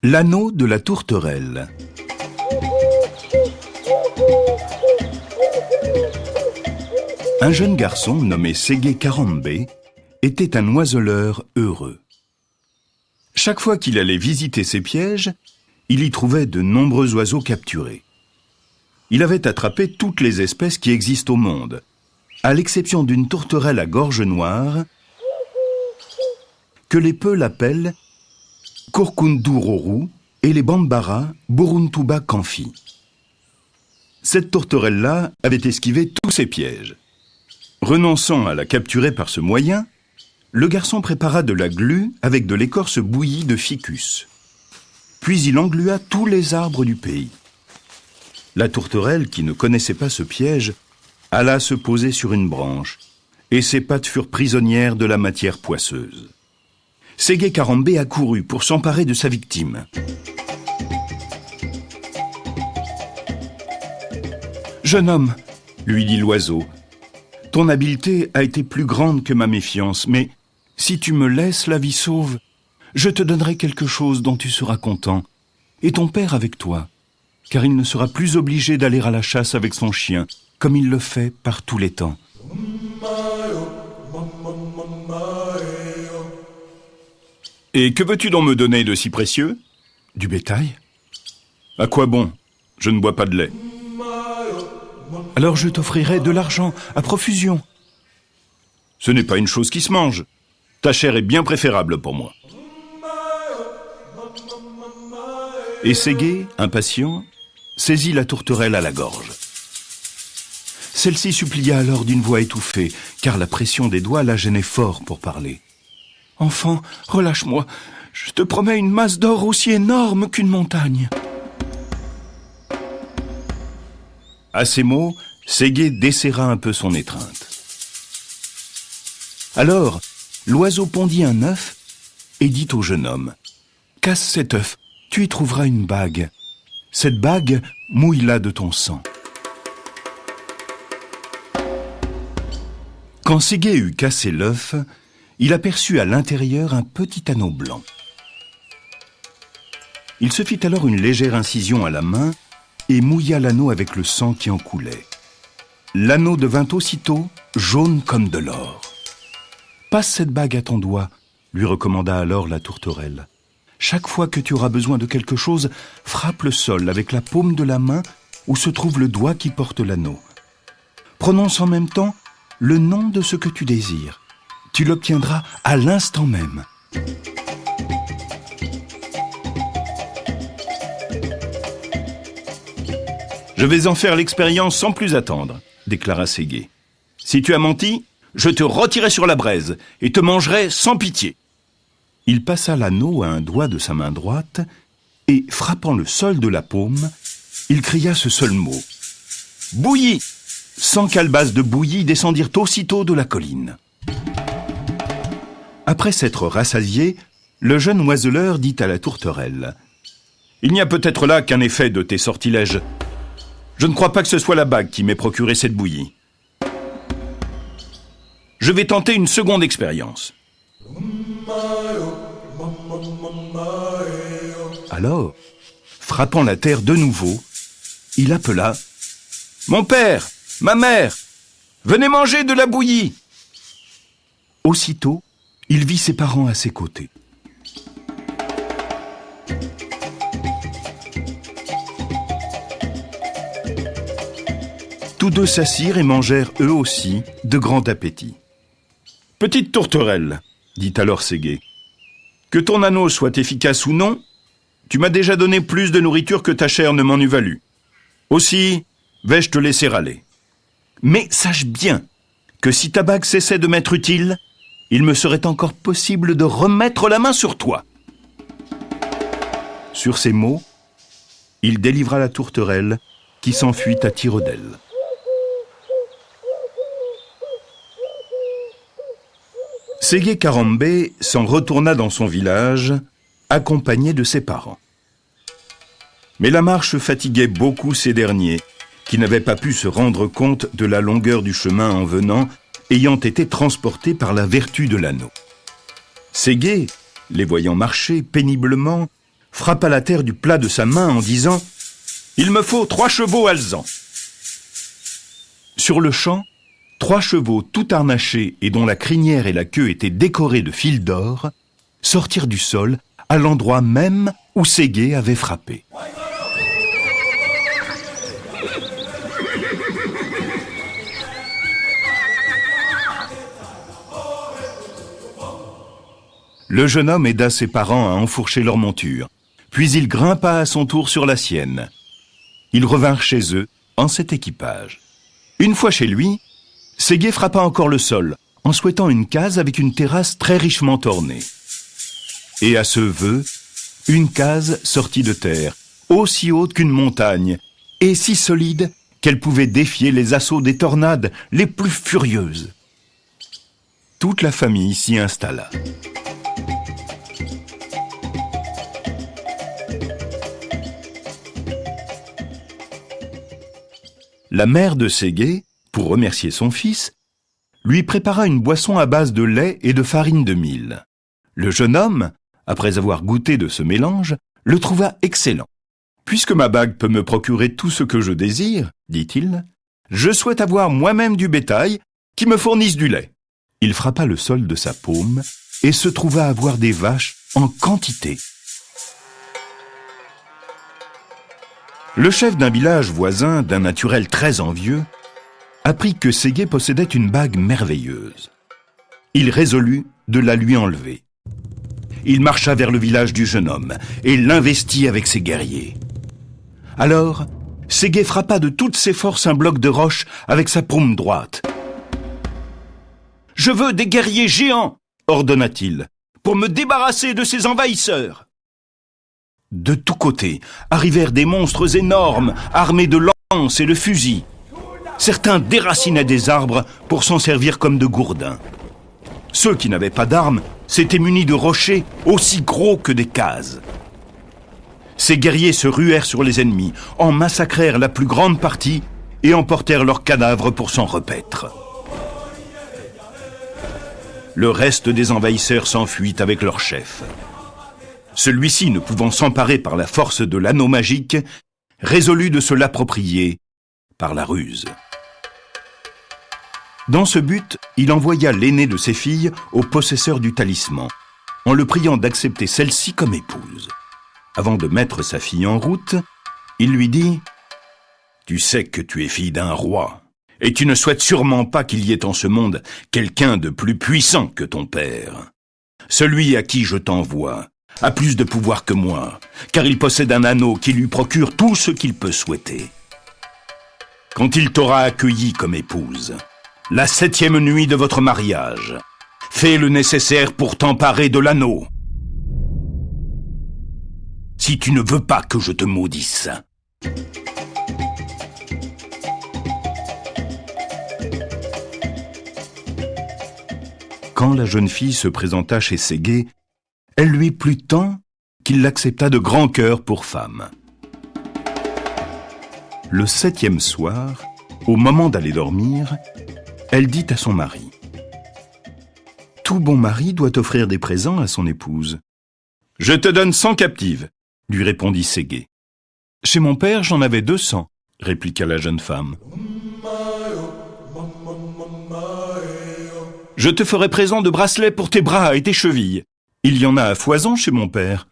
L'anneau de la tourterelle. Un jeune garçon nommé Ségué Karambé était un oiseleur heureux. Chaque fois qu'il allait visiter ses pièges, il y trouvait de nombreux oiseaux capturés. Il avait attrapé toutes les espèces qui existent au monde, à l'exception d'une tourterelle à gorge noire que les Peuls appellent Korkundururu et les Bambara Buruntuba Kanfi. Cette tourterelle-là avait esquivé tous ses pièges. Renonçant à la capturer par ce moyen, le garçon prépara de la glu avec de l'écorce bouillie de ficus. Puis il englua tous les arbres du pays. La tourterelle, qui ne connaissait pas ce piège, alla se poser sur une branche, et ses pattes furent prisonnières de la matière poisseuse. Ségué Karambé accourut pour s'emparer de sa victime. « Jeune homme, lui dit l'oiseau, ton habileté a été plus grande que ma méfiance, mais si tu me laisses la vie sauve, je te donnerai quelque chose dont tu seras content, et ton père avec toi, car il ne sera plus obligé d'aller à la chasse avec son chien, comme il le fait par tous les temps. » « Et que veux-tu donc me donner de si précieux ? » ?»« Du bétail. »« À quoi bon ? Je ne bois pas de lait. »« Alors je t'offrirai de l'argent à profusion. »« Ce n'est pas une chose qui se mange. Ta chair est bien préférable pour moi. » Et Ségué, impatient, saisit la tourterelle à la gorge. Celle-ci supplia alors d'une voix étouffée, car la pression des doigts la gênait fort pour parler. « Enfant, relâche-moi, je te promets une masse d'or aussi énorme qu'une montagne. » À ces mots, Ségué desserra un peu son étreinte. Alors, l'oiseau pondit un œuf et dit au jeune homme « Casse cet œuf, tu y trouveras une bague. Cette bague, mouille-la de ton sang. » Quand Ségué eut cassé l'œuf, il aperçut à l'intérieur un petit anneau blanc. Il se fit alors une légère incision à la main et mouilla l'anneau avec le sang qui en coulait. L'anneau devint aussitôt jaune comme de l'or. « Passe cette bague à ton doigt, » lui recommanda alors la tourterelle. « Chaque fois que tu auras besoin de quelque chose, frappe le sol avec la paume de la main où se trouve le doigt qui porte l'anneau. Prononce en même temps le nom de ce que tu désires. Tu l'obtiendras à l'instant même. » « Je vais en faire l'expérience sans plus attendre, » déclara Ségué. « Si tu as menti, je te retirerai sur la braise et te mangerai sans pitié. » Il passa l'anneau à un doigt de sa main droite et, frappant le sol de la paume, il cria ce seul mot. « Bouillie !» 100 calebasses de bouillie descendirent aussitôt de la colline. Après s'être rassasié, le jeune oiseleur dit à la tourterelle « Il n'y a peut-être là qu'un effet de tes sortilèges. Je ne crois pas que ce soit la bague qui m'ait procuré cette bouillie. Je vais tenter une seconde expérience. » Alors, frappant la terre de nouveau, il appela « Mon père, ma mère, venez manger de la bouillie !» Aussitôt, il vit ses parents à ses côtés. Tous deux s'assirent et mangèrent eux aussi de grand appétit. « Petite tourterelle, » dit alors Ségué, « que ton anneau soit efficace ou non, tu m'as déjà donné plus de nourriture que ta chair ne m'en eût valu. Aussi, vais-je te laisser aller. Mais sache bien que si ta bague cessait de m'être utile, il me serait encore possible de remettre la main sur toi. » Sur ces mots, il délivra la tourterelle qui s'enfuit à tire-d'aile. Ségué Karambé s'en retourna dans son village, accompagné de ses parents. Mais la marche fatiguait beaucoup ces derniers, qui n'avaient pas pu se rendre compte de la longueur du chemin en venant, ayant été transportés par la vertu de l'anneau. Ségué, les voyant marcher péniblement, frappa la terre du plat de sa main en disant « Il me faut 3 chevaux alezans ». Sur le champ, 3 chevaux tout harnachés et dont la crinière et la queue étaient décorées de fils d'or sortirent du sol à l'endroit même où Ségué avait frappé. Le jeune homme aida ses parents à enfourcher leur monture, puis il grimpa à son tour sur la sienne. Ils revinrent chez eux en cet équipage. Une fois chez lui, Ségué frappa encore le sol, en souhaitant une case avec une terrasse très richement ornée. Et à ce vœu, une case sortit de terre, aussi haute qu'une montagne, et si solide qu'elle pouvait défier les assauts des tornades les plus furieuses. Toute la famille s'y installa. La mère de Ségué, pour remercier son fils, lui prépara une boisson à base de lait et de farine de mil. Le jeune homme, après avoir goûté de ce mélange, le trouva excellent. « Puisque ma bague peut me procurer tout ce que je désire, dit-il, je souhaite avoir moi-même du bétail qui me fournisse du lait. » Il frappa le sol de sa paume et se trouva avoir des vaches en quantité. Le chef d'un village voisin, d'un naturel très envieux, apprit que Ségué possédait une bague merveilleuse. Il résolut de la lui enlever. Il marcha vers le village du jeune homme et l'investit avec ses guerriers. Alors, Ségué frappa de toutes ses forces un bloc de roche avec sa paume droite. « Je veux des guerriers géants !» ordonna-t-il, « pour me débarrasser de ces envahisseurs !» De tous côtés arrivèrent des monstres énormes, armés de lances et de fusils. Certains déracinaient des arbres pour s'en servir comme de gourdins. Ceux qui n'avaient pas d'armes s'étaient munis de rochers aussi gros que des cases. Ces guerriers se ruèrent sur les ennemis, en massacrèrent la plus grande partie et emportèrent leurs cadavres pour s'en repaître. Le reste des envahisseurs s'enfuit avec leur chef. Celui-ci, ne pouvant s'emparer par la force de l'anneau magique, résolut de se l'approprier par la ruse. Dans ce but, il envoya l'aînée de ses filles au possesseur du talisman, en le priant d'accepter celle-ci comme épouse. Avant de mettre sa fille en route, il lui dit « Tu sais que tu es fille d'un roi, et tu ne souhaites sûrement pas qu'il y ait en ce monde quelqu'un de plus puissant que ton père. Celui à qui je t'envoie a plus de pouvoir que moi, car il possède un anneau qui lui procure tout ce qu'il peut souhaiter. Quand il t'aura accueilli comme épouse, la 7e nuit de votre mariage, fais le nécessaire pour t'emparer de l'anneau. Si tu ne veux pas que je te maudisse. » Quand la jeune fille se présenta chez Ségué, elle lui plut tant qu'il l'accepta de grand cœur pour femme. Le 7e soir, au moment d'aller dormir, elle dit à son mari « Tout bon mari doit offrir des présents à son épouse. »« Je te donne 100 captives, » lui répondit Ségué. « Chez mon père, j'en avais 200, » répliqua la jeune femme. « Je te ferai présent de bracelets pour tes bras et tes chevilles. Il y en a à foison chez mon père. »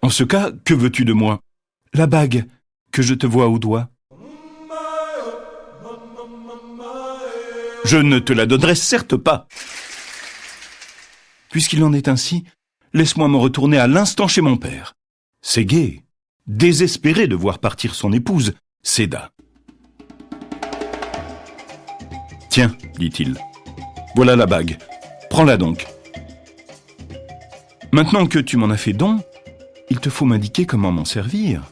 « En ce cas, que veux-tu de moi ? La bague que je te vois au doigt. »« Je ne te la donnerai certes pas. »« Puisqu'il en est ainsi, laisse-moi me retourner à l'instant chez mon père. » Ségué, désespéré de voir partir son épouse, céda. « Tiens, dit-il, voilà la bague, prends-la donc. Maintenant que tu m'en as fait don, il te faut m'indiquer comment m'en servir. »«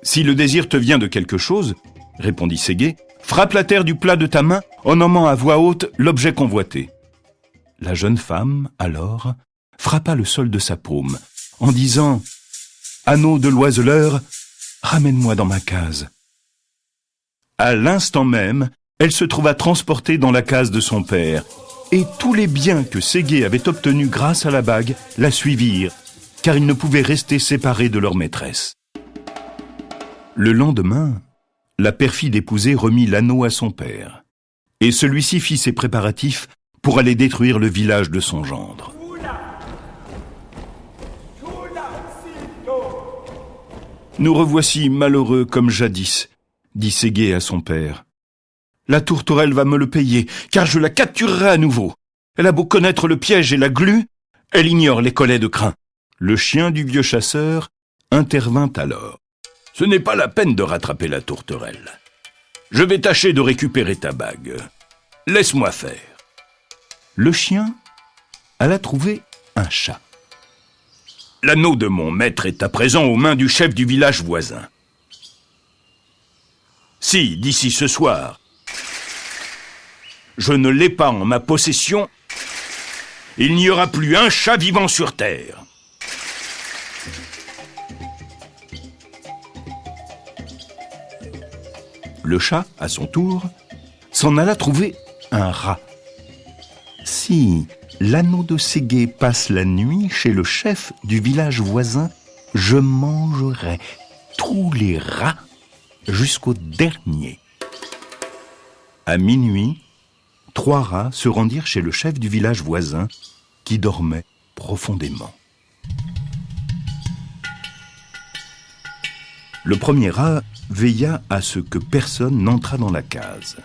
Si le désir te vient de quelque chose, répondit Ségué, frappe la terre du plat de ta main en nommant à voix haute l'objet convoité. » La jeune femme, alors, frappa le sol de sa paume, en disant « Anneau de l'oiseleur, ramène-moi dans ma case. » À l'instant même, elle se trouva transportée dans la case de son père, et tous les biens que Ségué avait obtenus grâce à la bague la suivirent, car ils ne pouvaient rester séparés de leur maîtresse. Le lendemain, la perfide épousée remit l'anneau à son père, et celui-ci fit ses préparatifs pour aller détruire le village de son gendre. « Nous revoici malheureux comme jadis, dit Ségué à son père. La tourterelle va me le payer, car je la capturerai à nouveau. Elle a beau connaître le piège et la glu, elle ignore les collets de crin. » Le chien du vieux chasseur intervint alors. « Ce n'est pas la peine de rattraper la tourterelle. Je vais tâcher de récupérer ta bague. Laisse-moi faire. » Le chien alla trouver un chat. « L'anneau de mon maître est à présent aux mains du chef du village voisin. Si, d'ici ce soir, je ne l'ai pas en ma possession, il n'y aura plus un chat vivant sur terre. » Le chat, à son tour, s'en alla trouver un rat. « Si l'anneau de Ségué passe la nuit chez le chef du village voisin, je mangerai tous les rats jusqu'au dernier. » À minuit, 3 rats se rendirent chez le chef du village voisin, qui dormait profondément. Le premier rat veilla à ce que personne n'entrât dans la case.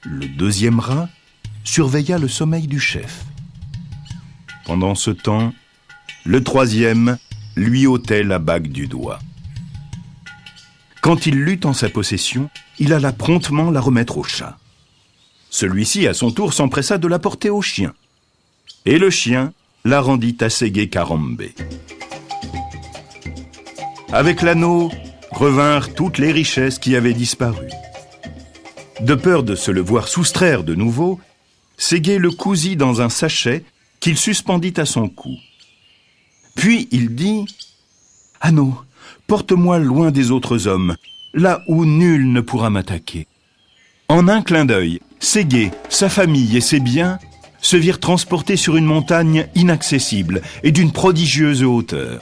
Le deuxième rat surveilla le sommeil du chef. Pendant ce temps, le troisième lui ôtait la bague du doigt. Quand il l'eut en sa possession, il alla promptement la remettre au chat. Celui-ci, à son tour, s'empressa de la porter au chien. Et le chien la rendit à Ségué Karambé. Avec l'anneau, revinrent toutes les richesses qui avaient disparu. De peur de se le voir soustraire de nouveau, Ségué le cousit dans un sachet qu'il suspendit à son cou. Puis il dit « Anneau, porte-moi loin des autres hommes, là où nul ne pourra m'attaquer. » En un clin d'œil, Ségué, sa famille et ses biens se virent transportés sur une montagne inaccessible et d'une prodigieuse hauteur.